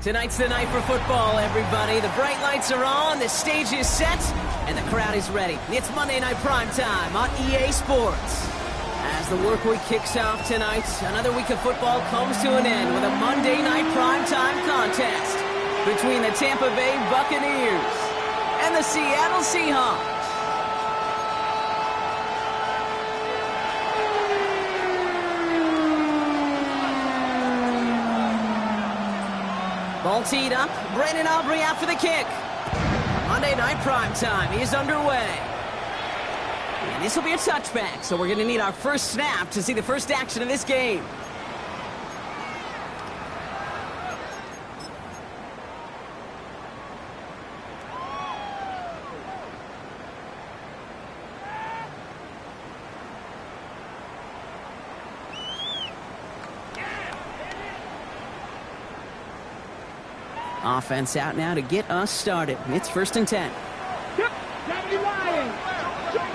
Tonight's the night for football, everybody. The bright lights are on, the stage is set, and the crowd is ready. It's Monday Night Primetime on EA Sports. As the work week kicks off tonight, another week of football comes to an end with a Monday Night Primetime contest between the Tampa Bay Buccaneers and the Seattle Seahawks. Ball teed up. Brandon Aubrey out for the kick. Monday Night Primetime is underway. And this will be a touchback, so we're going to need our first snap to see the first action of this game. Offense out now to get us started. It's 1st and 10. Yep, 70 Lions.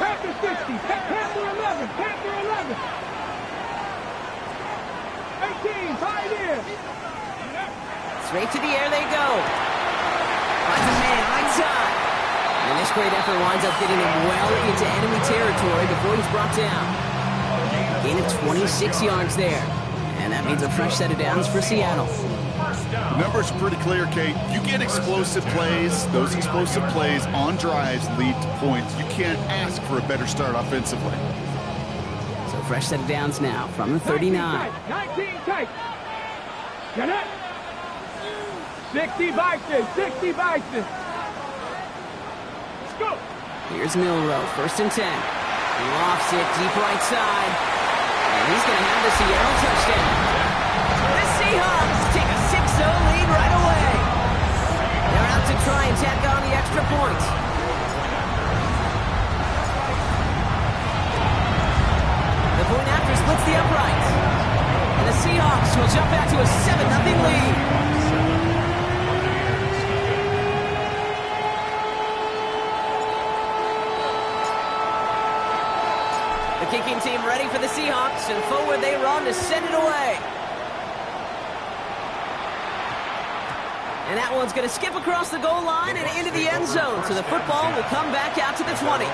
Panther 60. Panther 11. Panther 11. 18, Pioneer. Straight to the air they go. Finds a man on time. And this great effort winds up getting him well into enemy territory before he's brought down. Gain of 26 yards there. And that means a fresh set of downs for Seattle. The numbers are pretty clear, Kate. You get explosive plays. Those explosive plays on drives lead to points. You can't ask for a better start offensively. So fresh set of downs now from the 39. 19 tight. Get it. 60 Bison. 60 Bison. Let's go. Here's Milrow, 1st and 10. He lofts it deep right side. And he's going to have the Seattle touchdown. The Seahawks take a 6-0 lead right away. They're out to try and tack on the extra point. The point after splits the uprights. And the Seahawks will jump out to a 7-0 lead. The kicking team ready for the Seahawks, and forward they run to send it away. And that one's going to skip across the goal line and into the end zone, so the football will come back out to the 20.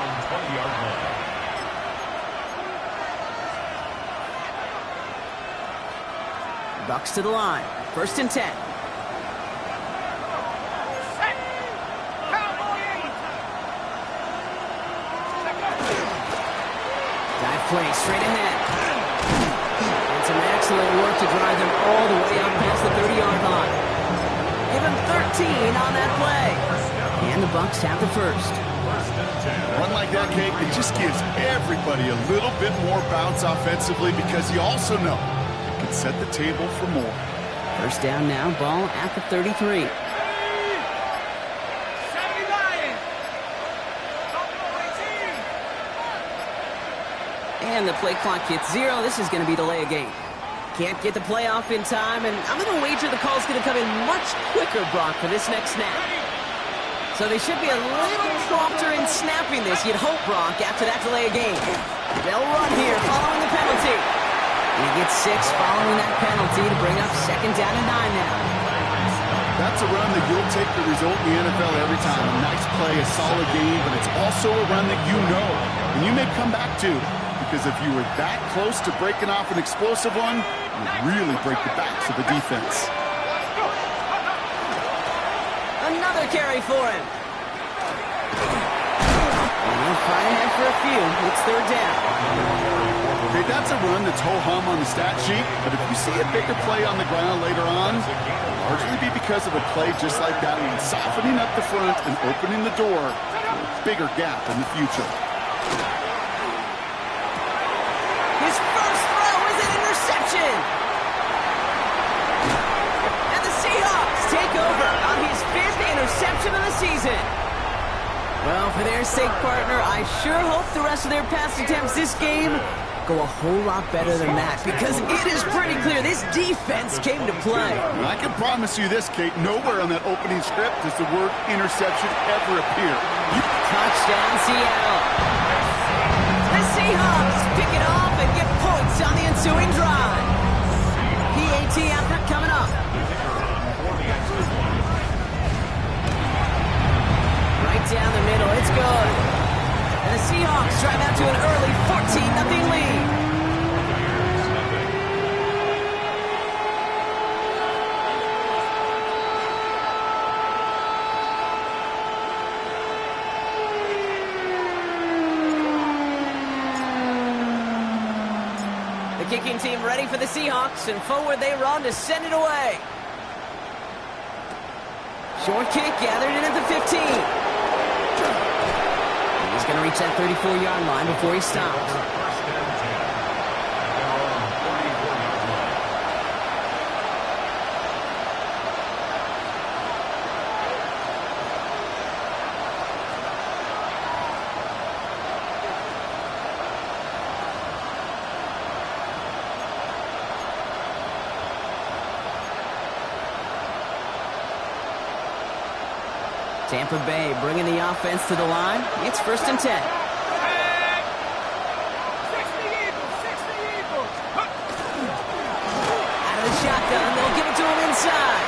Bucks to the line, 1st and 10. Play straight ahead. And some excellent work to drive them all the way up past the 30-yard line. Give him 13 on that play. And the Bucks have the first. Run like that, Kate, it just gives everybody a little bit more bounce offensively because you also know you can set the table for more. First down now, ball at the 33. And the play clock hits 0. This is going to be delay a game. Can't get the play off in time, and I'm going to wager the call's going to come in much quicker, Brock, for this next snap. So they should be a little prompter in snapping this, you'd hope, Brock, after that delay a game. They'll run here following the penalty. And he gets 6 following that penalty to bring up 2nd down and 9 now. That's a run that you'll take the result in the NFL every time. A nice play, a solid game, but it's also a run that you know, and you may come back to. Because if you were that close to breaking off an explosive one, you'd really break the backs of the defense. Another carry for him. And he'll fight ahead for a few. It's 3rd down. Okay, that's a run that's ho-hum on the stat sheet, but if you see a bigger play on the ground later on, it'll largely be because of a play just like that one, softening up the front and opening the door to a bigger gap in the future. His first throw is an interception. And the Seahawks take over on his 5th interception of the season. Well, for their sake, partner, I sure hope the rest of their pass attempts this game go a whole lot better than that, because it is pretty clear this defense came to play. I can promise you this, Kate, nowhere on that opening script does the word interception ever appear. Touchdown, Seattle. The Seahawks pick it off and get points on the ensuing drive. PAT effort coming up. Right down the middle, it's good. And the Seahawks drive out to an early 14-0 lead. The kicking team ready for the Seahawks, and forward they run to send it away. Short kick gathered in at the 15. He's going to reach that 34-yard line before he stops. Tampa Bay bringing the offense to the line. It's 1st and 10. Out of the shotgun, they'll give it to him inside.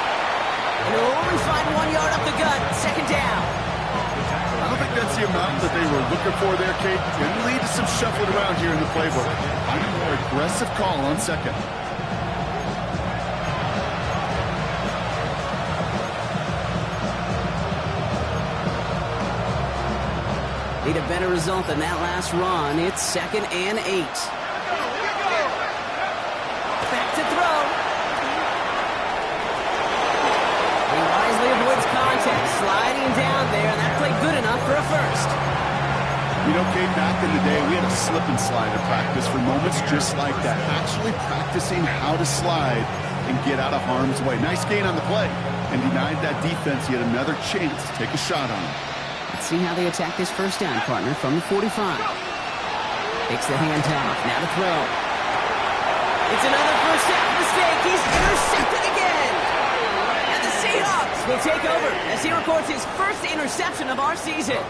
And he'll only find 1 yard up the gut. 2nd down. I don't think that's the amount that they were looking for there, Kate. It can lead to some shuffling around here in the playbook. I'm a more aggressive call on 2nd. Need a better result than that last run. It's 2nd and 8. Back to throw. He wisely avoids contact, sliding down there, and that played good enough for a first. You know, Kate, back in the day, we had a slip and slide at practice for moments just like that. Actually practicing how to slide and get out of harm's way. Nice gain on the play, and denied that defense yet another chance to take a shot on him. Let's see how they attack this 1st down, partner, from the 45. Takes the handoff, now to throw. It's another 1st down mistake. He's intercepted again. And the Seahawks will take over as he records his 1st interception of our season.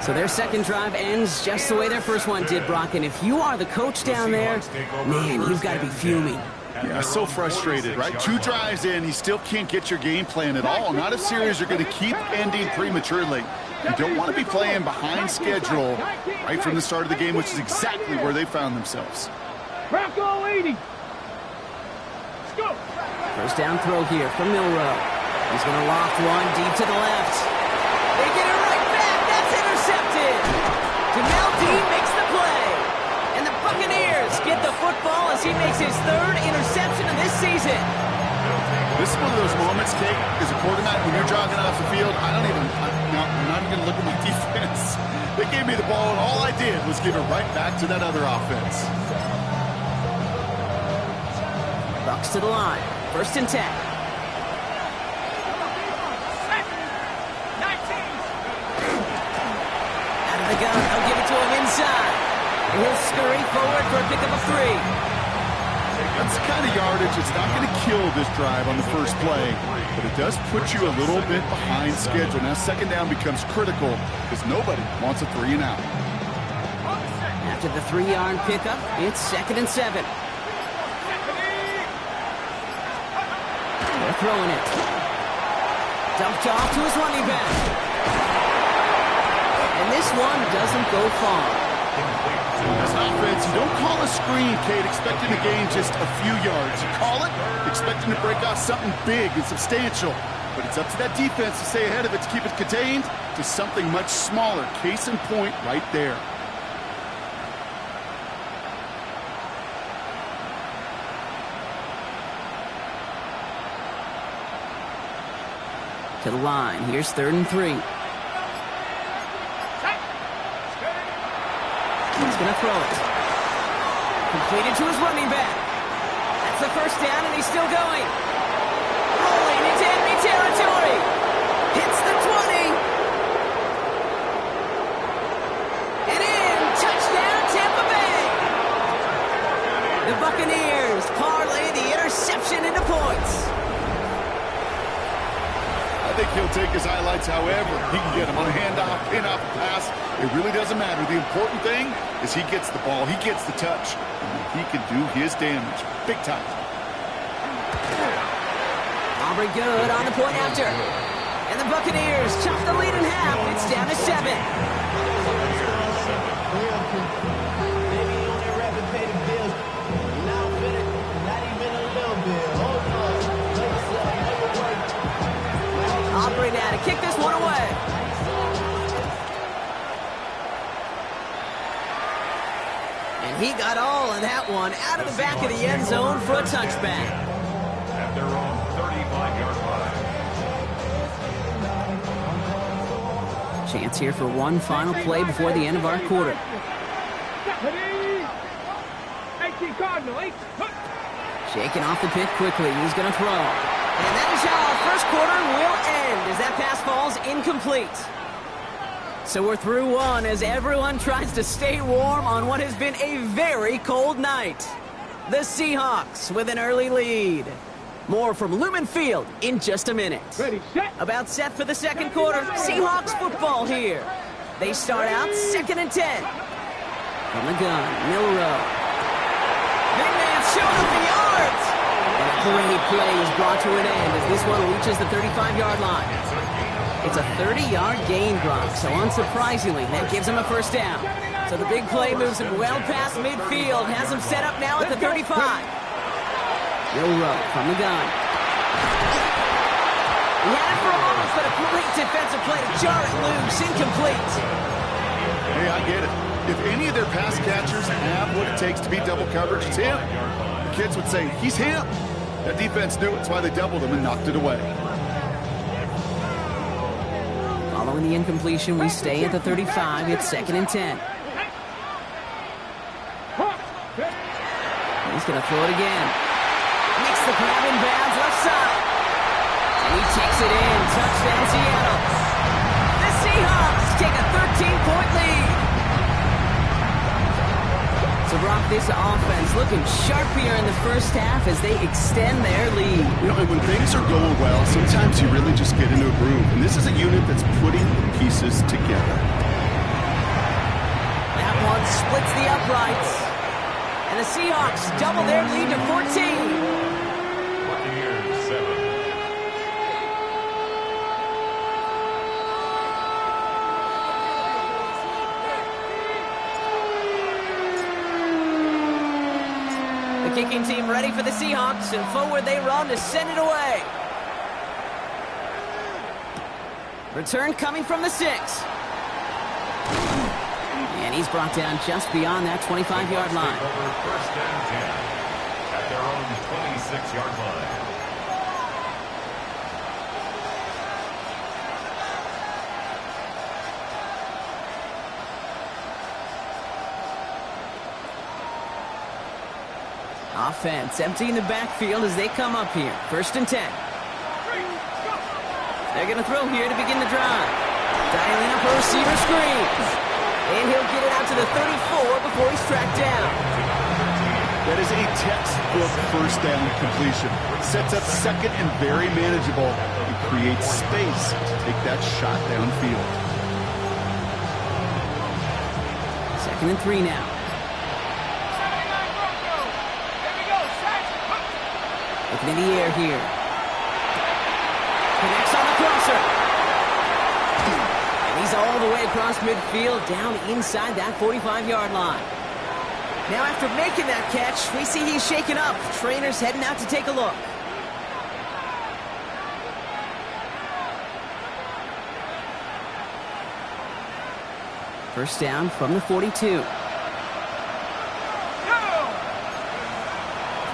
So their 2nd drive ends just the way their 1st one did, Brock. And if you are the coach down there, man, you've got to be fuming. Yeah, so frustrated, right? 2 drives in, you still can't get your game plan at all. Not a series you're going to keep ending prematurely. You don't want to be playing behind schedule right from the start of the game, which is exactly where they found themselves. Bronco 80. Let's go. 1st down throw here from Milroe. He's going to loft one deep to the left. They get it right back. That's intercepted. Jamel Dean makes the play. And the Buccaneers get the football as he makes his 3rd interception of this season. This is one of those moments, Kate, as a quarterback, when you're jogging off the field, I'm not even going to look at my defense. They gave me the ball, and all I did was give it right back to that other offense. Bucks to the line. 1st and 10. Out of the gun, they'll give it to him inside. And he'll scurry forward for a pickup of 3. That's the kind of yardage it's not going to kill this drive on the 1st play, but it does put you a little bit behind schedule. Now 2nd down becomes critical because nobody wants a 3 and out. After the 3-yard pickup, it's 2nd and 7. They're throwing it. Dumped off to his running back. And this one doesn't go far. As an offense, you don't call a screen, Kate, expecting to gain just a few yards. You call it expecting to break off something big and substantial. But it's up to that defense to stay ahead of it, to keep it contained to something much smaller. Case in point right there. To the line. Here's 3rd and 3. He's going to throw it. Completed to his running back. That's the 1st down, and he's still going. Rolling into enemy territory. Hits the 20. And in. Touchdown, Tampa Bay. The Buccaneers parlay the interception into points. I think he'll take his highlights however he can get them on a handoff, pin-off, pass. It really doesn't matter. The important thing is he gets the ball, he gets the touch, and he can do his damage big time. Aubrey good on the point after. And the Buccaneers chop the lead in half. It's down to 7. Aubrey now to kick this one away. And he got all of that one out of the back of the end zone for a touchback. At their own 35-yard line. Chance here for one final play before the end of our quarter. 18 Cardinal, 8. Shaking off the pick quickly. He's going to throw. And that is how our first quarter will end as that pass falls incomplete. So we're through one as everyone tries to stay warm on what has been a very cold night. The Seahawks with an early lead. More from Lumen Field in just a minute. Ready, set. About set for the second quarter. Seahawks football here. They start out 2nd and 10. From the gun, Milrow. Big man showing up the yards. And a great play is brought to an end as this one reaches the 35-yard line. It's a 30-yard gain, Gronk, so unsurprisingly, that gives him a first down. So the big play moves him well past midfield, has him set up now at the 35. Milrow from the gun. He had it for a moment, but a great defensive play to jar it loose, incomplete. Hey, I get it. If any of their pass catchers have what it takes to beat double coverage, it's him. The kids would say, he's him. That defense knew it. That's why they doubled him and knocked it away. Following the incompletion, we stay at the 35. It's 2nd and 10. He's going to throw it again. Makes the grab in bounds left side. And he takes it in. Touchdown, Seattle. The Seahawks take a 13-point lead. So, Brock, this offense looking sharp here in the first half as they extend their lead. You know, and when things are going well, sometimes you really just get into a groove. And this is a unit that's putting the pieces together. That one splits the uprights. And the Seahawks double their lead to 14. The kicking team ready for the Seahawks, and forward they run to send it away. Return coming from the 6. And he's brought down just beyond that 25-yard line. First and 10 at their own 26-yard line. Offense emptying the backfield as they come up here. 1st and 10. They're going to throw here to begin the drive. Dialing up a receiver screen. And he'll get it out to the 34 before he's tracked down. That is a textbook first down completion. Sets up 2nd and very manageable. It creates space to take that shot downfield. 2nd and 3 now. Looking in the air here. Connects on the crosser. And he's all the way across midfield, down inside that 45-yard line. Now after making that catch, we see he's shaken up. Trainer's heading out to take a look. First down from the 42.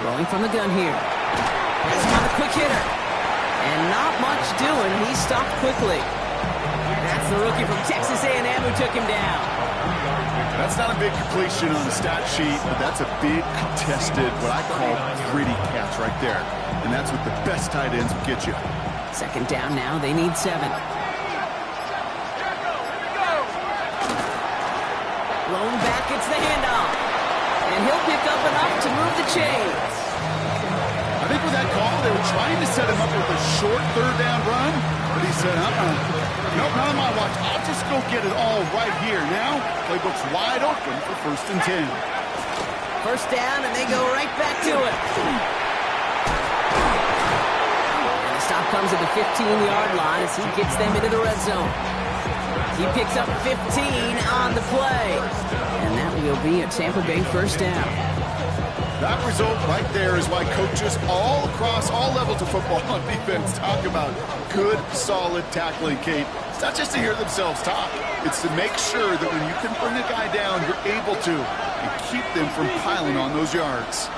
Throwing from the gun here. Has him on a quick hitter. And not much doing. He's stopped quickly. That's the rookie from Texas A&M who took him down. That's not a big completion on the stat sheet, but that's a big contested, what I call gritty catch right there. And that's what the best tight ends will get you. 2nd down now. They need 7. Blown back, it's the handoff. And he'll pick up enough to move the chains. I think with that call, they were trying to set him up with a short 3rd down run, but he said, nope, not on my watch. I'll just go get it all right here. Now, playbook's wide open for 1st and 10. First down, and they go right back to it. And the stop comes at the 15-yard line as he gets them into the red zone. He picks up 15 on the play. And that will be a Tampa Bay first down. That result right there is why coaches all across all levels of football on defense talk about good, solid tackling, Kate. It's not just to hear themselves talk. It's to make sure that when you can bring a guy down, you're able to and keep them from piling on those yards.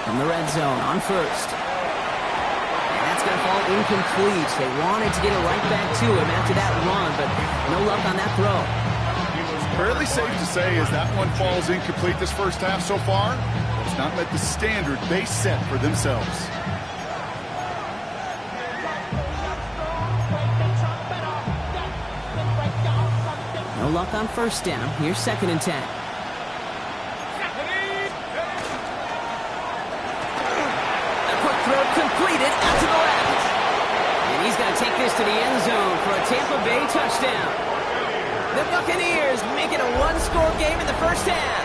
From the red zone on 1st. And that's going to fall incomplete. They wanted to get it right back to him after that run, but no luck on that throw. Fairly safe to say as that one falls incomplete this first half so far, it's not met the standard they set for themselves. No luck on 1st down. Here's 2nd and 10. completed out to the left. And he's going to take this to the end zone for a Tampa Bay touchdown. The Buccaneers make it a one-score game in the first half.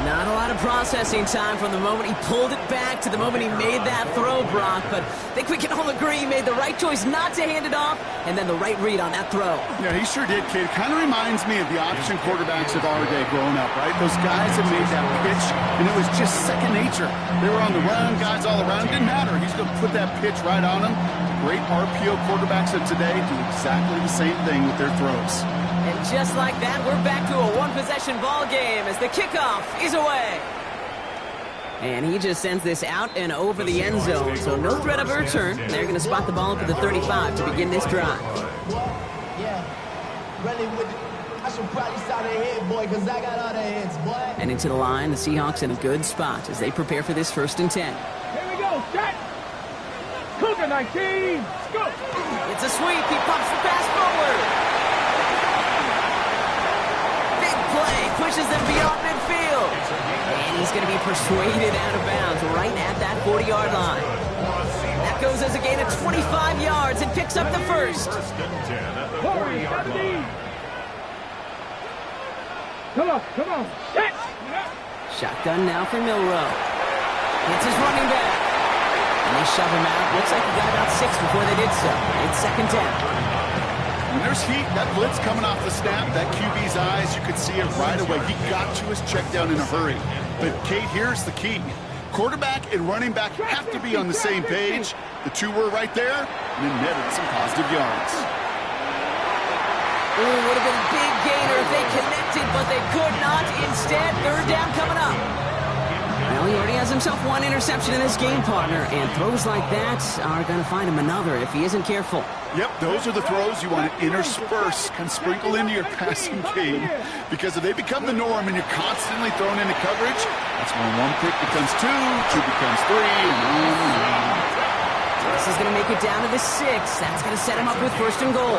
Not a lot of processing time from the moment he pulled it back to the moment he made that throw, Brock. But I think we can all agree he made the right choice not to hand it off, and then the right read on that throw. Yeah, he sure did, kid. Kind of reminds me of the option quarterbacks of our day growing up, right? Those guys that made that pitch, and it was just second nature. They were on the run, guys all around. It didn't matter. He's going to put that pitch right on them. Great RPO quarterbacks of today do exactly the same thing with their throws. And just like that, we're back to a one-possession ball game as the kickoff is away. And he just sends this out and over the end zone, so no threat of a return. They're going to spot the ball up at the 35 to begin this drive. And into the line, the Seahawks in a good spot as they prepare for this 1st and 10. Here we go, set. Cougar 19, go. It's a sweep. He pumps the pass forward. Play pushes them beyond midfield. And he's going to be persuaded out of bounds right at that 40-yard line. That goes as a gain of 25 yards and picks up the first. Come on. Set. Shotgun now for Milrow. It's his running back. And they shove him out. Looks like he got about 6 before they did so. It's 2nd down. When there's heat, that blitz coming off the snap, that QB's eyes, you could see it right away. He got to his check down in a hurry. But, Kate, here's the key. Quarterback and running back have to be on the same page. The two were right there, and it netted some positive yards. Ooh, would have been a big gainer if they connected, but they could not. Instead, 3rd down coming up. Well, he already has himself 1 interception in this game, partner, and throws like that are going to find him another if he isn't careful. Yep, those are the throws you want to intersperse and sprinkle into your passing game, because if they become the norm and you're constantly thrown into coverage, that's when 1 pick becomes 2, 2 becomes 3, and on. This is going to make it down to the 6. That's going to set him up with 1st and goal.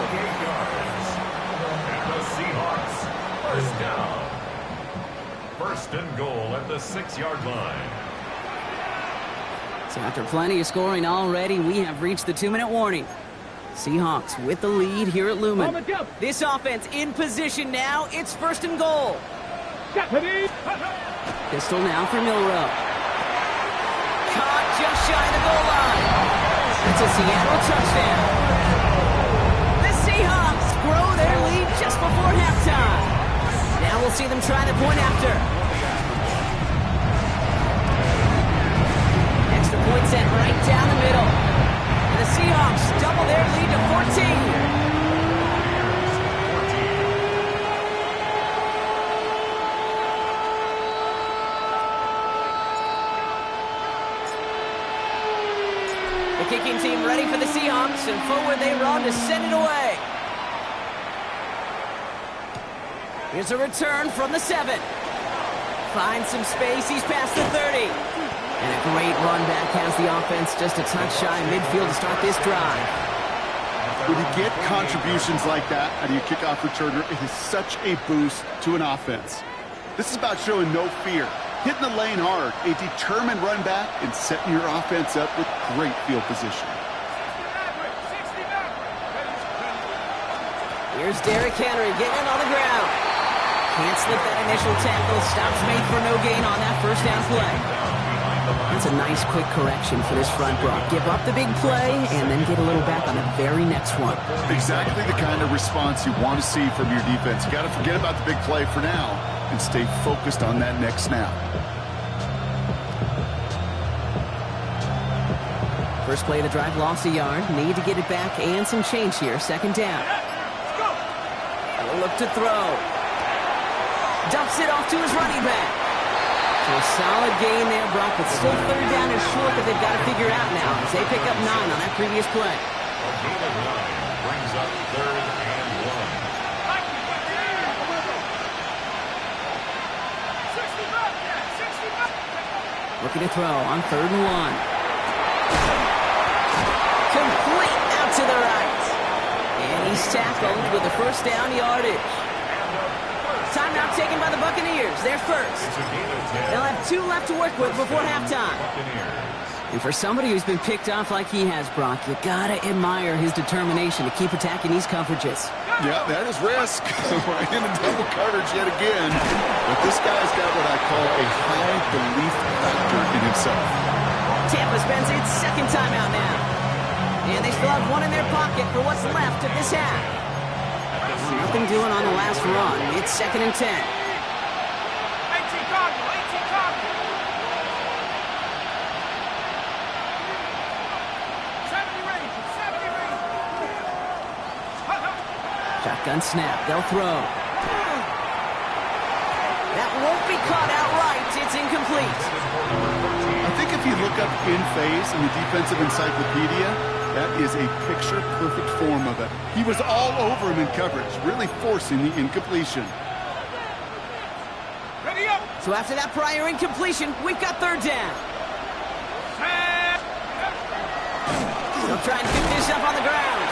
And the Seahawks, 1st down. 1st and goal at the 6-yard line. So after plenty of scoring already, we have reached the 2-minute warning. Seahawks with the lead here at Lumen. This offense in position now. It's 1st and goal. Pistol now for Milrow. Caught just shy of the goal line. It's a Seattle touchdown. The Seahawks grow their lead just before halftime. Now we'll see them try the point after. Extra point set right down the middle. And the Seahawks double their lead to 14. The kicking team ready for the Seahawks, and forward they run to send it away. Here's a return from the 7. Finds some space. He's past the 30. And a great run back has the offense just a touch shy of midfield to start this drive. When you get contributions like that out of your kickoff returner, it is such a boost to an offense. This is about showing no fear, hitting the lane hard, a determined run back, and setting your offense up with great field position. Here's Derrick Henry getting it on the ground. Can't slip that initial tackle. Stops made for no gain on that 1st down play. That's a nice quick correction for this front block. Give up the big play and then get a little back on the very next one. Exactly the kind of response you want to see from your defense. You got to forget about the big play for now and stay focused on that next snap. First play of the drive, lost a yard. Need to get it back and some change here. 2nd down. A look to throw. Dumps it off to his running back. So a solid gain there, Brock, but still 3rd down and short that they've got to figure out now as they pick up 9 on that previous play. A gain of 9 brings up 3rd and 1. Looking to throw on 3rd and 1. Complete out to the right. And he's tackled with the 1st down yardage. Timeout taken by the Buccaneers. They're first. They'll have 2 left to work with before halftime. And for somebody who's been picked off like he has, Brock, you gotta admire his determination to keep attacking these coverages. Yeah, that is risk. Right into double coverage yet again. But this guy's got what I call a high belief factor in himself. Tampa spends its second timeout now. And they still have one in their pocket for what's left of this half. Nothing doing on the last run. It's 2nd and 10. Shotgun snap. They'll throw. That won't be caught outright. It's incomplete. I think if you look up in phase in the defensive encyclopedia, that is a picture-perfect form of it. He was all over him in coverage, really forcing the incompletion. Ready up. So after that prior incompletion, we've got 3rd down. They'll try and pick this up on the ground.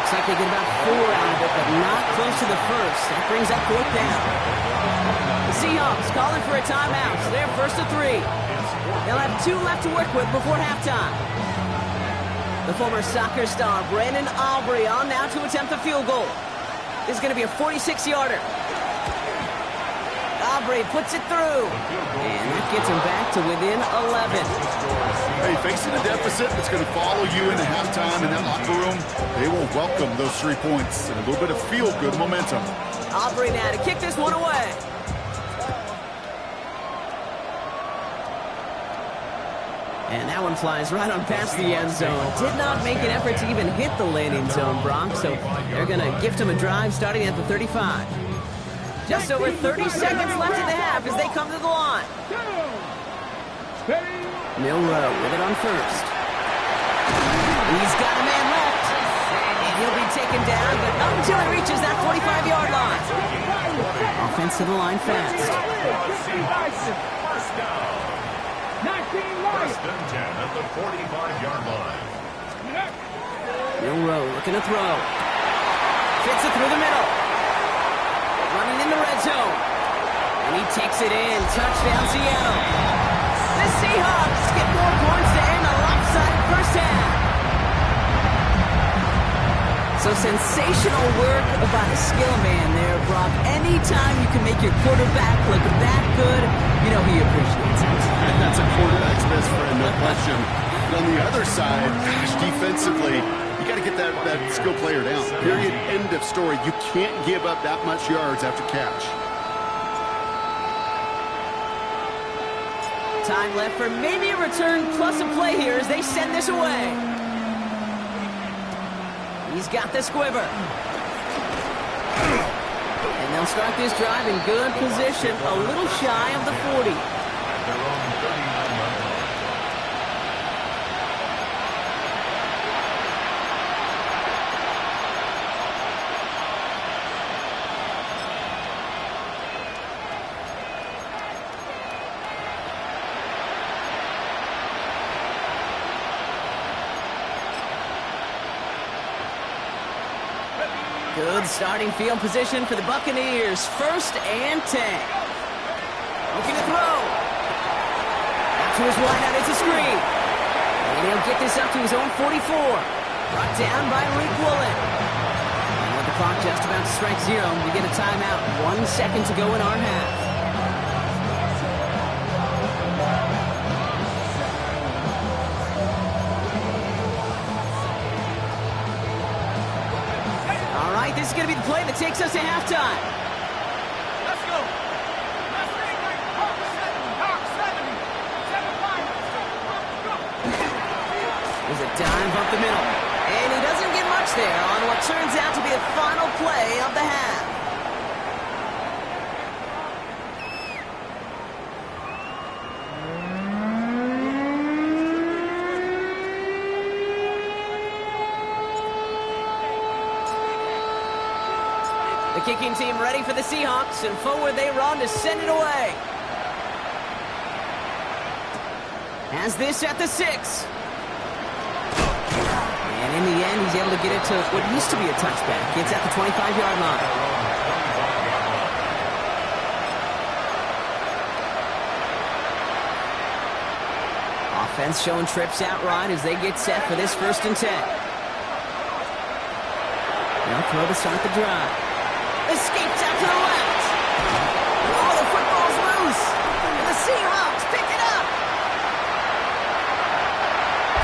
Looks like they get about 4 out of it, but not close to the first. That brings up 4th down. The Seahawks calling for a timeout. So they're 1st and 3. They'll have 2 left to work with before halftime. The former soccer star, Brandon Aubrey, on now to attempt the field goal. This is going to be a 46-yarder. Aubrey puts it through. And that gets him back to within 11. Hey, facing a deficit that's going to follow you into halftime in that locker room, they will welcome those 3 points and a little bit of feel-good momentum. Aubrey now to kick this one away. And that one flies right on past the end zone. Did not make an effort to even hit the landing zone, Brock, so they're going to gift him a drive starting at the 35. Just over 30 seconds left in the half as they come to the line. Milrow with it on first. He's got a man left. And he'll be taken down, but not until he reaches that 45-yard line. Offense to the line fast. First and 10 at the 45-yard line. Milrow looking to throw. Fits it through the middle. Running in the red zone. And he takes it in. Touchdown, Seattle. The Seahawks get more points to end a lopsided first half. So sensational work by the skill man there, Brock. Anytime you can make your quarterback look that good, you know he appreciates it. And that's a quarterback's best friend, no question. But on the other side, defensively, you got to get that skill player down. Period. End of story. You can't give up that much yards after catch. Time left for maybe a return plus a play here as they send this away. He's got the squiver. And they'll start this drive in good position, a little shy of the 40. Their own 39-yard line. Good starting field position for the Buccaneers. 1st and 10. Looking to throw. Out to his wideout, it's a screen. And he'll get this up to his own 44. Brought down by Rick Woolen. And with the clock just about to strike 0, we get a timeout. 1 second to go in our half. This is going to be the play that takes us to halftime. Let's go. There's a dive up the middle. And he doesn't get much there on what turns out to be the final play of the half. The kicking team ready for the Seahawks, and forward they run to send it away. Has this at the 6. And in the end, he's able to get it to what used to be a touchback. It's at the 25-yard line. Defense showing trips out right as they get set for this 1st and 10. They'll throw to start the drive. Escapes out to the left. Oh, the football's loose. And the Seahawks pick it up.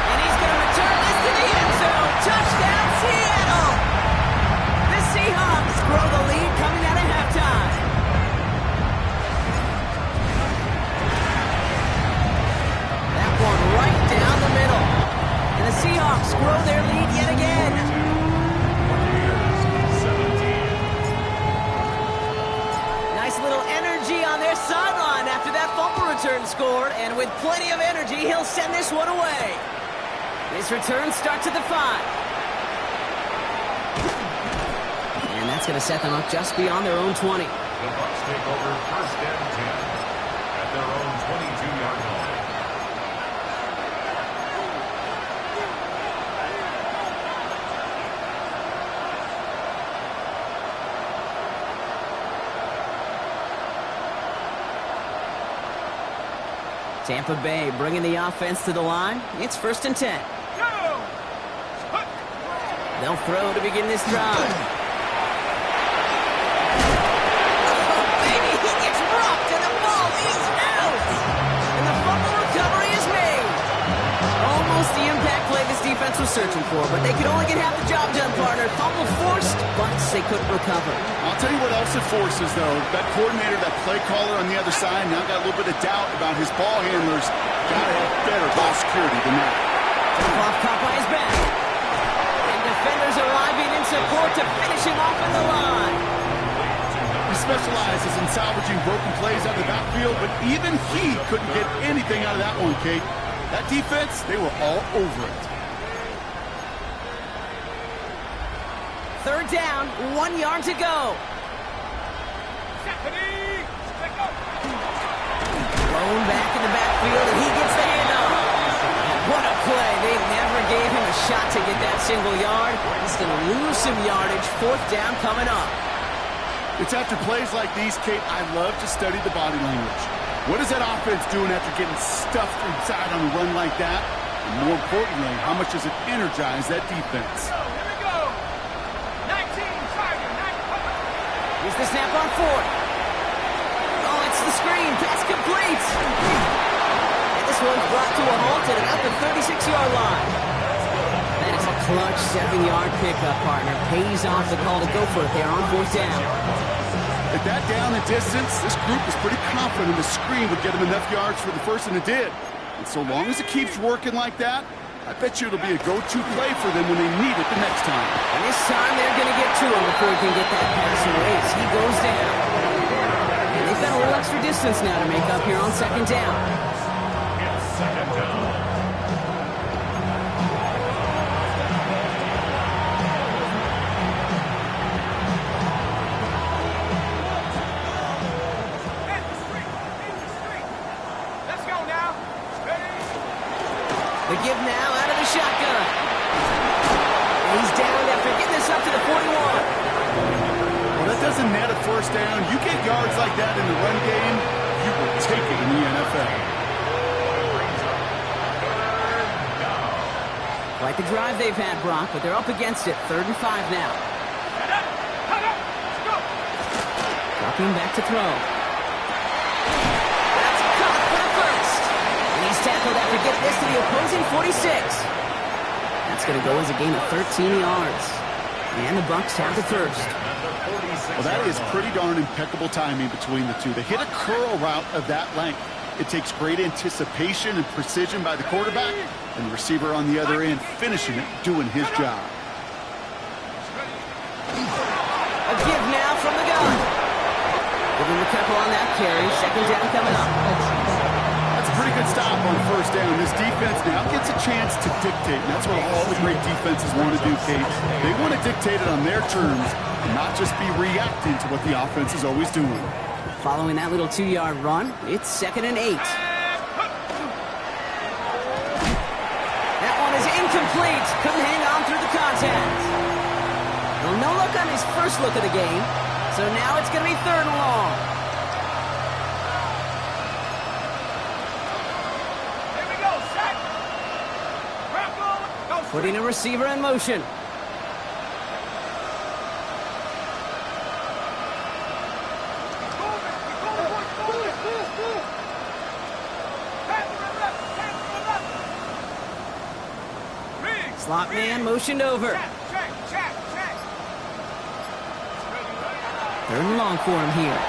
And he's going to return this to the end zone. Touchdown, Seattle. The Seahawks grow the lead coming out of halftime. That one right down the middle. And the Seahawks grow their lead yet again. Nice little energy on their sideline after that fumble return scored. And with plenty of energy, he'll send this one away. This return starts at the 5. And that's going to set them up just beyond their own 20. The Bucs take over 1st and 10 at their own 22-yard line. Tampa Bay bringing the offense to the line. It's 1st and 10. They'll throw to begin this drive. Oh, baby, he gets rocked and the ball is out. And the fumble recovery is made. Almost the impact play this defense was searching for, but they could only get half the job done, partner. Fumble forced, but they couldn't recover. I'll tell you what else it forces, though. That coordinator, that play caller on the other side, now got a little bit of doubt about his ball handlers. Got to have better ball security than that. Tip-off caught by his back. And defenders arriving in support to finish him off in the line. He specializes in salvaging broken plays out of the backfield, but even he couldn't get anything out of that one, Kate. That defense, they were all over it. 3rd down, 1 yard to go. Thrown back in the backfield, and he gets the handoff. What a play. They never gave him a shot to get that single yard. He's going to lose some yardage. 4th down coming up. It's after plays like these, Kate, I love to study the body language. What is that offense doing after getting stuffed inside on a run like that? And more importantly, how much does it energize that defense? Here's the snap on 4th. Oh, it's the screen. Pass complete. And this one's brought to a halt at about the 36-yard line. That is a clutch 7-yard pickup, partner. Pays off the call to go for it there on 4th down. At that down and distance, this group was pretty confident the screen would get them enough yards for the first, and it did. And so long as it keeps working like that, I bet you it'll be a go-to play for them when they need it the next time. And this time they're going to get to him before he can get that pass away as he goes down. And they've got a little extra distance now to make up here on 2nd down. It's 2nd down. The give now out of the shotgun. And he's down after getting this up to the 41. Well, that doesn't net a 1st down. You get yards like that in the run game, you will take it in the NFL. Quite the drive they've had, Brock, but they're up against it. 3rd and 5 now. Dropping back to throw. That's caught for the 1st. And he's tackled after getting this to the opposing 46. That's going to go as a gain of 13 yards. And the Bucs have the 1st. Well, that is pretty darn impeccable timing between the two. They hit a curl route of that length. It takes great anticipation and precision by the quarterback, and the receiver on the other end finishing it, doing his job. A give now from the gun. Giving the couple on that carry. 2nd down coming up. That's a pretty good stop on 1st down. This defense now gets a chance to dictate. And that's what all the great defenses want to do, Kate. They want to dictate it on their terms and not just be reacting to what the offense is always doing. Following that little 2-yard run, it's 2nd and 8. That one is incomplete. Couldn't hang on through the contact. Well, no look on his first look of the game. So now it's going to be 3rd and long. Here we go, set. Putting a receiver in motion. Slot man motioned over. Third and long for him here.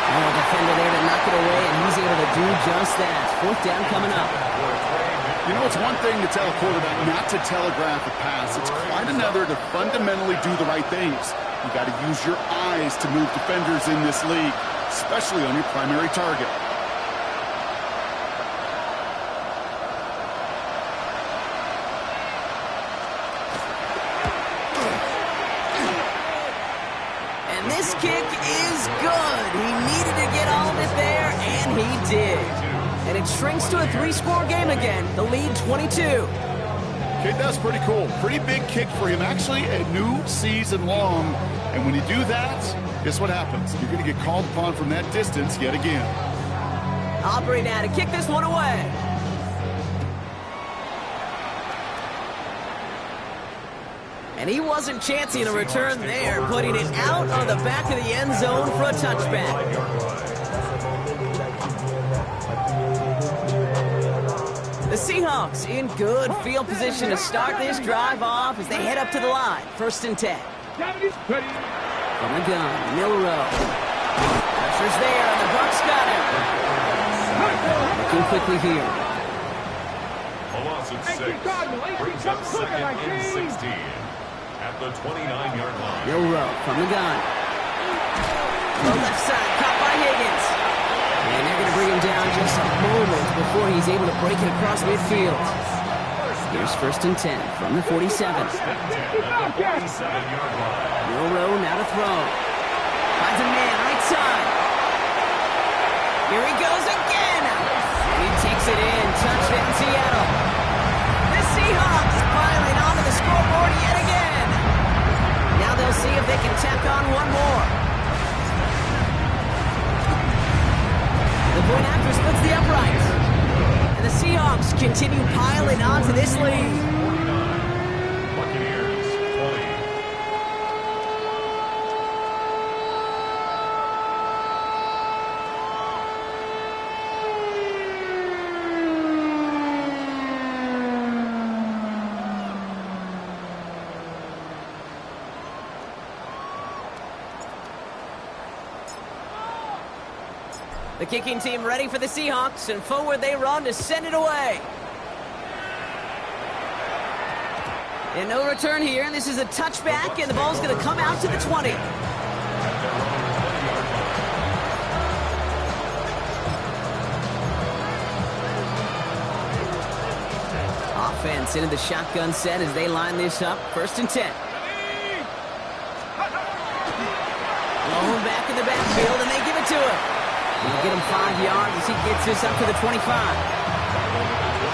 Oh, defender there to knock it away, and he's able to do just that. Fourth down coming up. You know, it's one thing to tell a quarterback not to telegraph a pass. It's quite another to fundamentally do the right things. You got to use your eyes to move defenders in this league, especially on your primary target. And this kick is good. He needed to get all of it there, and he did. And it shrinks to a 3-score game again. The lead 22. Okay, that's pretty cool. Pretty big kick for him. Actually, a new season long. And when you do that, guess what happens? You're going to get called upon from that distance yet again. Aubrey now to kick this one away. And he wasn't chancing a return there, putting it out on the back of the end zone for a touchback. The Seahawks in good field position to start this drive off as they head up to the line. 1st and 10. From the gun, Milrow. Pressure's there, and the Bucs got him. Looking quickly here. Velocity 6 brings up 2nd and 16 at the 29-yard line. Milrow from the gun. The left side, caught by Higgins. And they're going to bring him down just a moment before he's able to break it across midfield. Here's 1st and 10 from the 47. Milrow now to throw. Finds a man right side. Here he goes again. And he takes it in. Touchdown Seattle. The Seahawks piling onto the scoreboard yet again. Now they'll see if they can tack on one more. The point after splits the uprights. And the Seahawks continue piling onto this lead. Buccaneers 20. The kicking team ready for the Seahawks, and forward they run to send it away. And no return here, and this is a touchback, and the ball's going to come out to the 20. Offense into the shotgun set as they line this up. 1st and 10. Blown back in the backfield, and they give it to him. He'll get him 5 yards as he gets this up to the 25.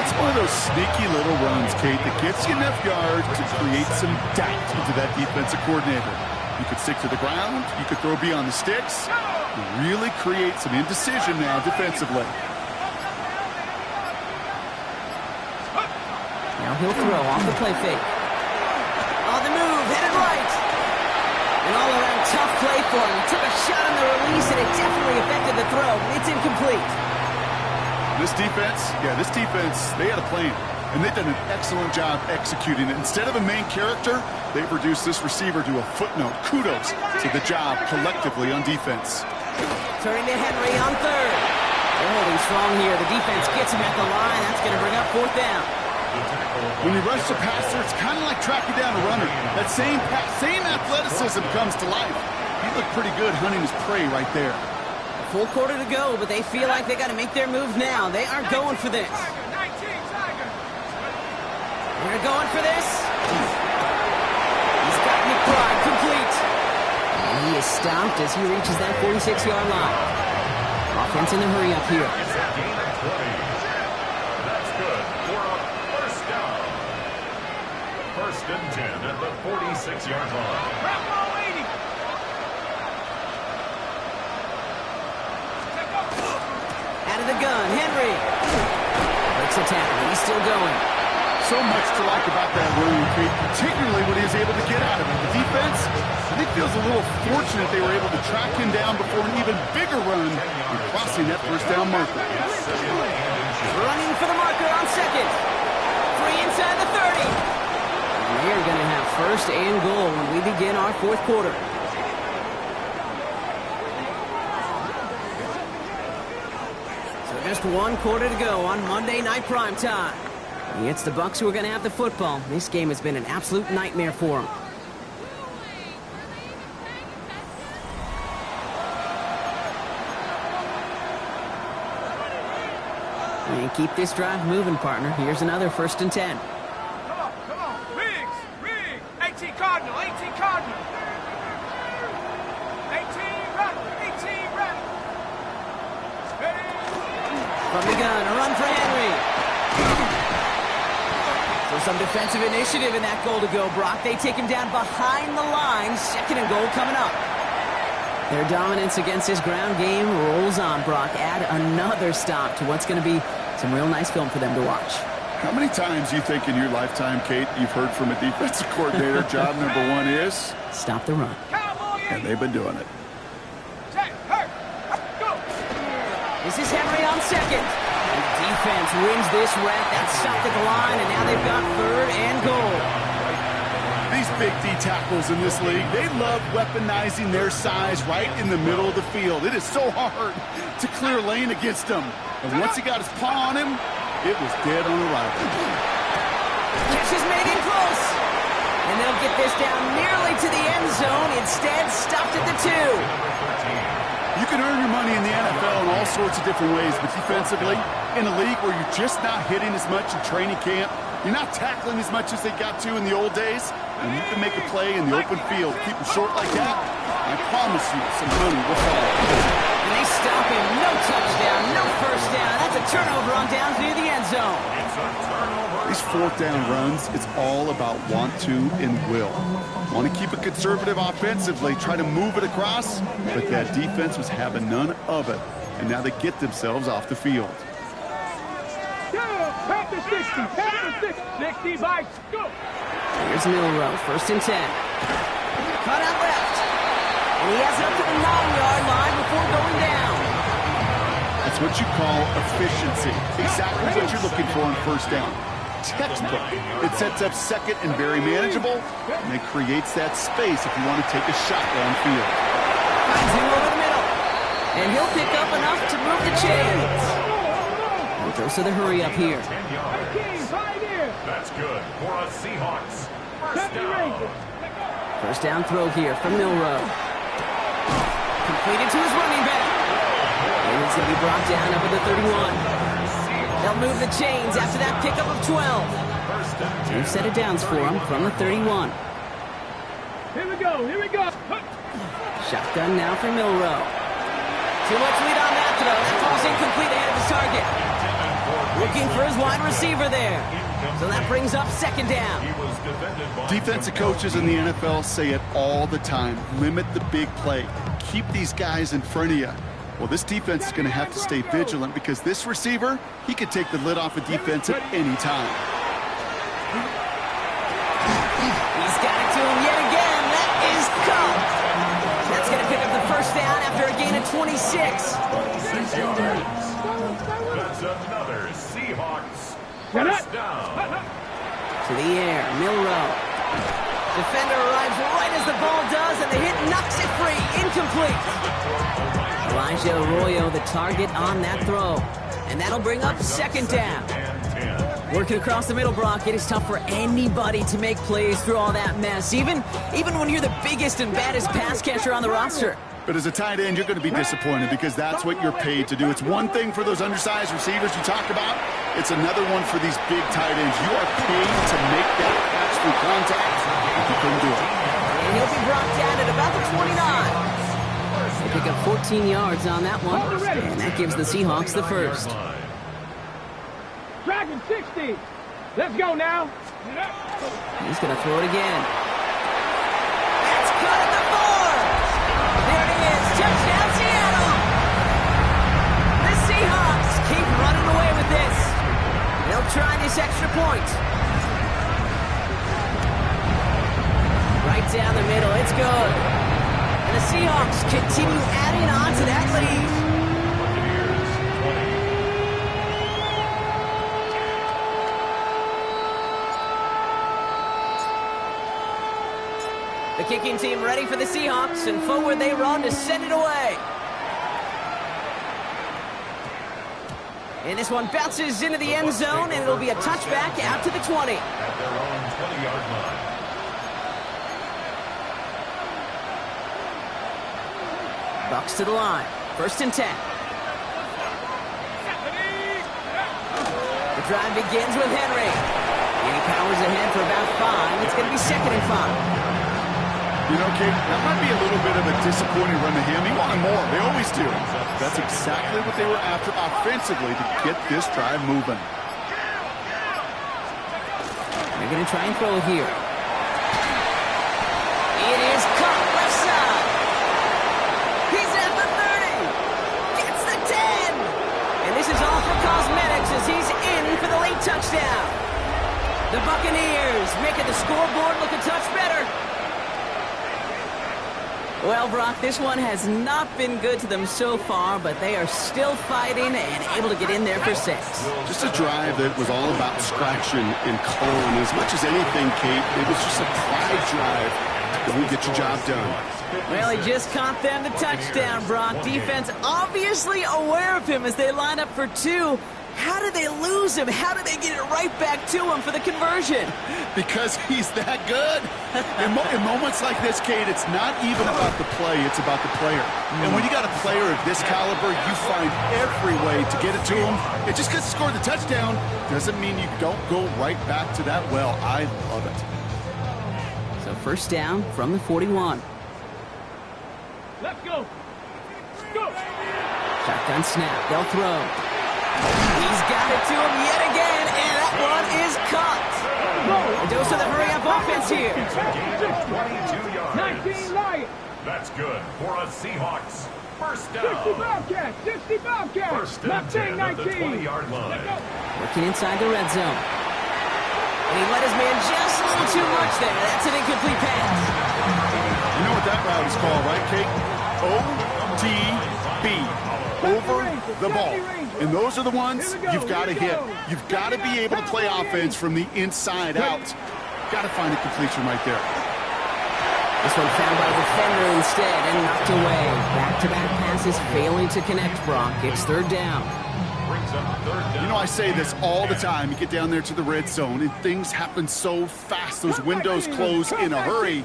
It's one of those sneaky little runs, Kate, that gets you enough yards to create some doubt into that defensive coordinator. You could stick to the ground. You could throw beyond the sticks. You really create some indecision now defensively. Now he'll throw off the play fake. On the move, headed right. An all-around tough play for him. He took a shot on the release, and it definitely affected the throw. It's incomplete. This defense, they had a plan, and they've done an excellent job executing it. Instead of a main character, they've reduced this receiver to a footnote. Kudos to the job collectively on defense. Turning to Henry on 3rd. They're holding strong here. The defense gets him at the line. That's going to bring up 4th down. When you rush the passer, it's kind of like tracking down a runner. That same athleticism comes to life. He looked pretty good hunting his prey right there. A full quarter to go, but they feel like they got to make their move now. They are going for this. They're going for this. He's got McBride complete. And he is stopped as he reaches that 46-yard line. Offense in a hurry up here. First and 10 at the 46-yard line. Out of the gun, Henry. Breaks a tackle. He's still going. so much to like about that run, Kate, particularly when he was able to get out of it. The defense, I think, feels a little fortunate they were able to track him down before an even bigger run and crossing that first down marker. Running for the marker on second. 3 inside the 30. And we are going to have first and goal when we begin our fourth quarter. So just 1 quarter to go on Monday Night Primetime. It's the Bucs who are going to have the football. This game has been an absolute nightmare for them. And keep this drive moving, partner. Here's another 1st and 10. Come on. Riggs. 18 Cardinal. 18 Cardinal. 18 Rattle. From the gun, a run for Henry. So some defensive initiative in that goal to go, Brock. They take him down behind the line. 2nd and goal coming up. Their dominance against this ground game rolls on, Brock. Add another stop to what's going to be some real nice film for them to watch. How many times do you think in your lifetime, Kate, you've heard from a defensive coordinator, job number 1 is? Stop the run. And they've been doing it. This is Henry on 2nd. And the defense wins this rep. That stopped at the line, and now they've got 3rd and goal. These big D tackles in this league, they love weaponizing their size right in the middle of the field. It is so hard to clear lane against them. And once he got his paw on him, it was dead on arrival. Catch is made in close. And they'll get this down nearly to the end zone. Instead, stopped at the 2. You can earn your money in the NFL in all sorts of different ways, but defensively, in a league where you're just not hitting as much in training camp, you're not tackling as much as they got to in the old days, and you can make a play in the open field, keep them short like that, I promise you some money will follow. And they stop him. No touchdown, no 1st down. That's a turnover on downs near the end zone. These 4th down runs, it's all about want to and will. Want to keep it conservative offensively, try to move it across, but that defense was having none of it, and now they get themselves off the field. Pass to 60. 60 by go. Here's Milrow, 1st and 10. Cut out left. And he has it up to the 9-yard line before going down. That's what you call efficiency. Exactly what you're looking for on 1st down. Textbook. It sets up 2nd and very manageable, and it creates that space if you want to take a shot downfield. Finds him over the middle. And he'll pick up enough to move the chains. He goes to the hurry up here. That's good for a Seahawks. 1st down. 1st down throw here from Milrow. Completed to his running back. And it's going to be brought down up at the 31. They'll move the chains after that pickup of 12. 2 set of downs for him from the 31. Here we go. Shotgun now for Milrow. Too much lead on that throw. That falls incomplete ahead of his target. Looking for his wide receiver there. So that brings up 2nd down. Defensive coaches in the NFL say it all the time. Limit the big play. Keep these guys in front of you. Well, this defense is going to have to stay vigilant because this receiver, he could take the lid off a defense at any time. He's got it to him yet again. That is caught. That's going to pick up the 1st down after a gain of 26. 6 yards. That's another Seahawks 1st down. To the air, Milrow. Defender arrives right as the ball does, and the hit knocks it free. Incomplete. Elijah Arroyo, the target on that throw. And that'll bring up 2nd down. Working across the middle, Brock, it is tough for anybody to make plays through all that mess, even when you're the biggest and baddest pass catcher on the roster. But as a tight end, you're going to be disappointed because that's what you're paid to do. It's one thing for those undersized receivers you talk about. It's another one for these big tight ends. You are paid to make that catch through contact, and you couldn't do it. And he'll be brought down at about the 29. They pick up 14 yards on that one, and that gives the Seahawks the 1st. Dragon 60. Let's go now. He's going to throw it again. That's cut at the 4. There it is. Touchdown, Seattle. The Seahawks keep running away with this. They'll try this extra point. down the middle. It's good. And the Seahawks continue adding on to that lead. The kicking team ready for the Seahawks, and forward they run to send it away. And this one bounces into the end zone, and it'll be a touchback out to the 20. At their own 20-yard line. Bucks to the line. 1st and 10. The drive begins with Henry. And he powers ahead for about 5. It's going to be 2nd and 5. You know, Kate, that might be a little bit of a disappointing run to him. He wanted more. They always do. That's exactly what they were after offensively to get this drive moving. They're going to try and throw it here. It is caught left side. He's at the 30. Gets the 10. And this is all for cosmetics as he's in for the late touchdown. The Buccaneers making the scoreboard look a touch better. Well, Brock, this one has not been good to them so far, but they are still fighting and able to get in there for 6. Just a drive that was all about scratching and clawing. As much as anything, Kate, it was just a pride drive that will get your job done. Well, he just caught them the touchdown, Brock. Defense obviously aware of him as they line up for 2. How did they lose him? How did they get it right back to him for the conversion? Because he's that good. In moments like this, Kate, it's not even about the play, it's about the player. And when you got a player of this caliber, you find every way to get it to him. It just gets scored the touchdown doesn't mean you don't go right back to that well. I love it. So 1st down from the 41. Let's go. Go. Shotgun snap. They'll throw. He's got it to him yet again, and that one is caught. A dose of the hurry-up offense here. 22 yards. 19 Lions. That's good for a Seahawks. 1st 60 down. Bobcats. 60 Bobcats. 1st and 10 at the 20-yard line. Working inside the red zone. And he let his man just a little too much there. That's an incomplete pass. You know what that route is called, right, Kate? OTB. Over the ball. And those are the ones you've got to hit. You've got to be able to play offense from the inside out. Got to find a completion right there. This one found by the defender instead and knocked away. Back-to-back passes failing to connect, Brock. It's 3rd down. You know, I say this all the time. You get down there to the red zone, and things happen so fast. Those windows close in a hurry.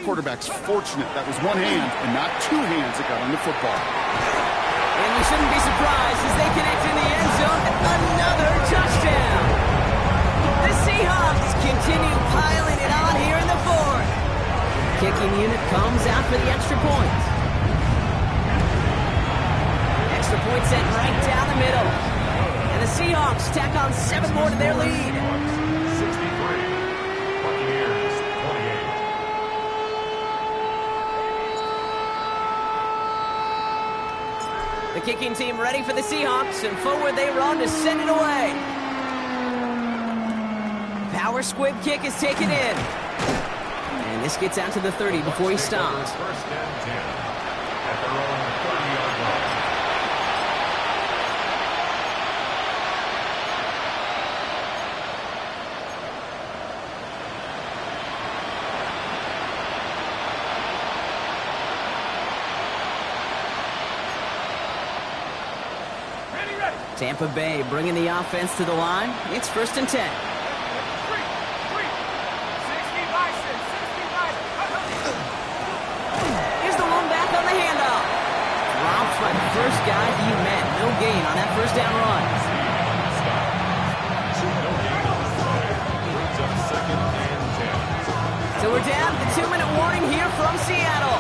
Quarterback's fortunate that was one hand and not 2 hands that got on the football. And you shouldn't be surprised as they connect in the end zone. Another touchdown. The Seahawks continue piling it on here in the 4th. Kicking unit comes out for the extra point. Extra point sent right down the middle. And the Seahawks tack on 7 more to their lead. 63. Buccaneers 28. The kicking team ready for the Seahawks, and forward they run to send it away. Power squib kick is taken in. And this gets out to the 30 before he stops. 1st and 10 at their own 30-yard line. Tampa Bay bringing the offense to the line. It's 1st and 10. Here's the one back on the handoff. Drops by the first guy he met. No gain on that 1st down run. So we're down to the 2-minute warning here from Seattle.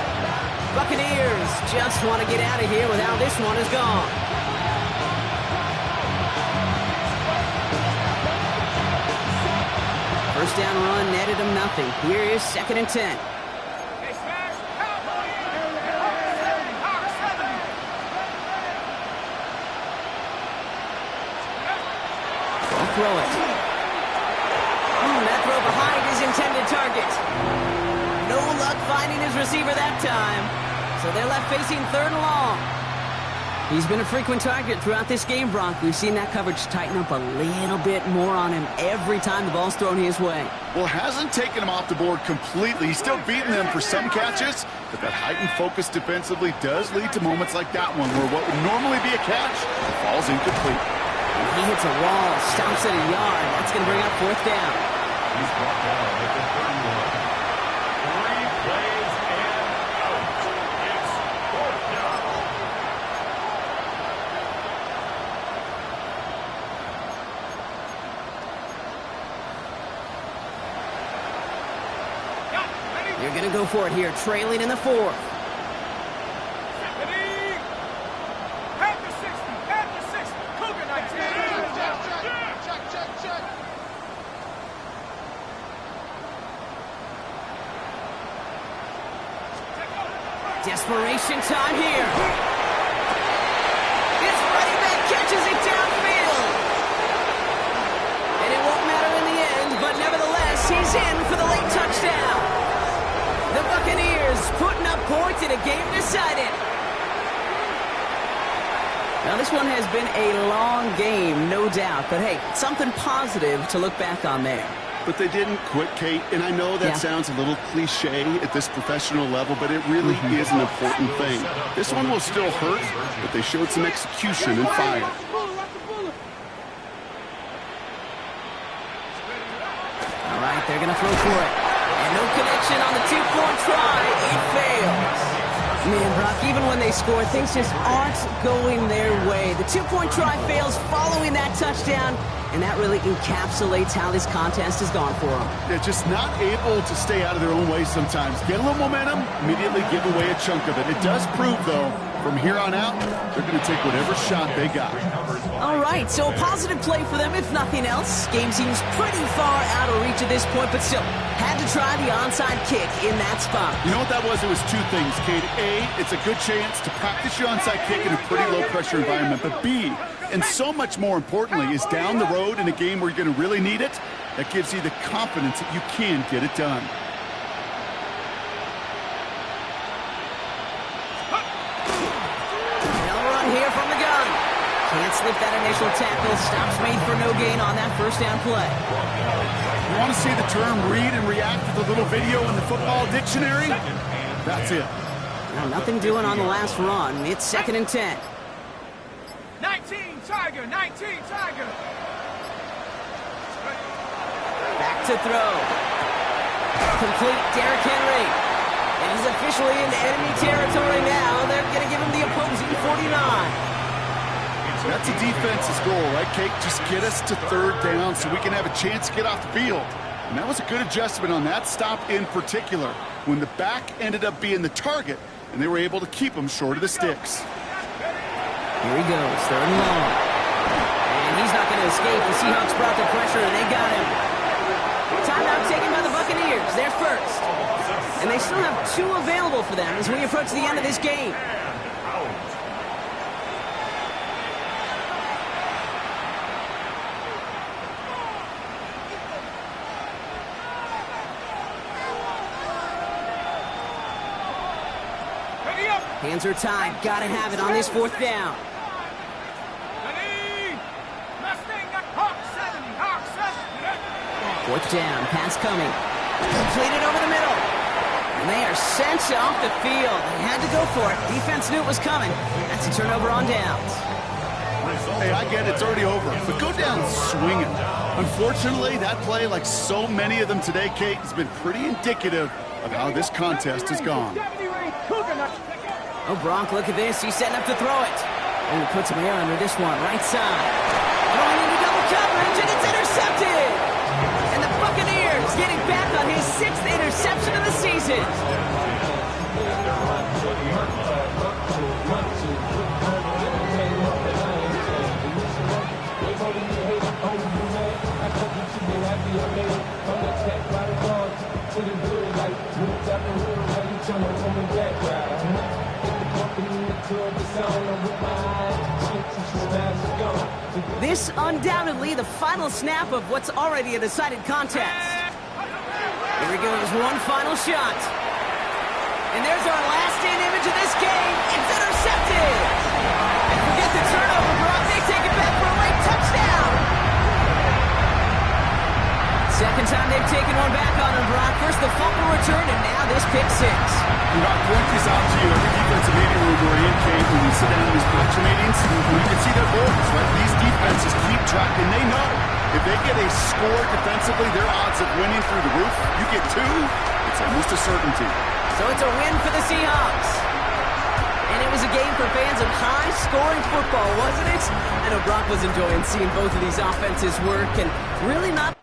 Buccaneers just want to get out of here with how this one is gone. First down run netted him nothing. Here is 2nd and 10. They'll throw it. That throw behind his intended target. no luck finding his receiver that time. So they're left facing 3rd and long. He's been a frequent target throughout this game, Brock. We've seen that coverage tighten up a little bit more on him every time the ball's thrown his way. Well, hasn't taken him off the board completely. He's still beating them for some catches, but that heightened focus defensively does lead to moments like that one where what would normally be a catch falls incomplete. And he hits a wall, stomps at a yard. That's going to bring up 4th down. He's brought down at the 31. 3 plays and out. It's 4th down. You're going to go for it here, trailing in the 4th. Desperation time here. His running back catches it downfield. And it won't matter in the end, but nevertheless, he's in for the late touchdown. The Buccaneers putting up points in a game decided. Now, this one has been a long game, no doubt. But, hey, something positive to look back on there. But they didn't quit, Kate, and I know that sounds a little cliche at this professional level, but it really is an important thing. This one will still hurt, but they showed some execution and fire. All right, they're going to throw for it. And no connection on the 2-point try. It fails. Man, Brock, even when they score, things just aren't going their way. The 2-point try fails following that touchdown, and that really encapsulates how this contest has gone for them. They're just not able to stay out of their own way sometimes. Get a little momentum, immediately give away a chunk of it. It does prove, though, from here on out, they're going to take whatever shot they got. All right, so a positive play for them, if nothing else. Game seems pretty far out of reach at this point, but still, had to try the onside kick in that spot. You know what that was? It was 2 things, Kate. A, it's a good chance to practice your onside kick in a pretty low-pressure environment. But B, and so much more importantly, is down the road in a game where you're going to really need it, that gives you the confidence that you can get it done. Here from the gun. Can't slip that initial tackle. Stops made for no gain on that 1st down play. You want to see the term read and react to the little video in the football dictionary? That's it. Well, nothing doing on the last run. It's 2nd and 10. 19 Tiger, 19 Tiger. Back to throw. Complete Derrick Henry. And he's officially in enemy territory now. They're going to give him the opposing 49. That's a defense's goal, right, Kate? Just get us to 3rd down so we can have a chance to get off the field. And that was a good adjustment on that stop in particular, when the back ended up being the target, and they were able to keep him short of the sticks. Here he goes, 3rd and long. And he's not going to escape. The Seahawks brought the pressure, and they got him. Timeout taken by the Buccaneers. They're first. And they still have 2 available for them as we approach the end of this game. Hands are tied. Gotta have it on this 4th down. 4th down. Pass coming. Completed over the middle. And they are sent off the field. They had to go for it. Defense knew it was coming. That's a turnover on downs. Hey, I get it. It's already over. But go down swinging. Unfortunately, that play, like so many of them today, Kate, has been pretty indicative of how this contest has gone. Oh, Brock, look at this. He's setting up to throw it. Oh, puts him here under this one. Right side. Throwing into double coverage, and it's intercepted. And the Buccaneers getting back on his 6th interception of the season. This undoubtedly the final snap of what's already a decided contest. Here he goes, one final shot. And there's our lasting image of this game. It's intercepted. And forget the turnover, Brock. They take it back for a late touchdown. Second time they've taken one back on him, Brock. First the fumble return, and now this pick six. You know, I point this out to you every defensive meeting room we're in, Kate, when we sit down in these production meetings, you can see their boards, right? These defenses keep track, and they know if they get a score defensively, their odds of winning through the roof. You get two, it's almost a certainty. So it's a win for the Seahawks. And it was a game for fans of high-scoring football, wasn't it? I know Brock was enjoying seeing both of these offenses work and really not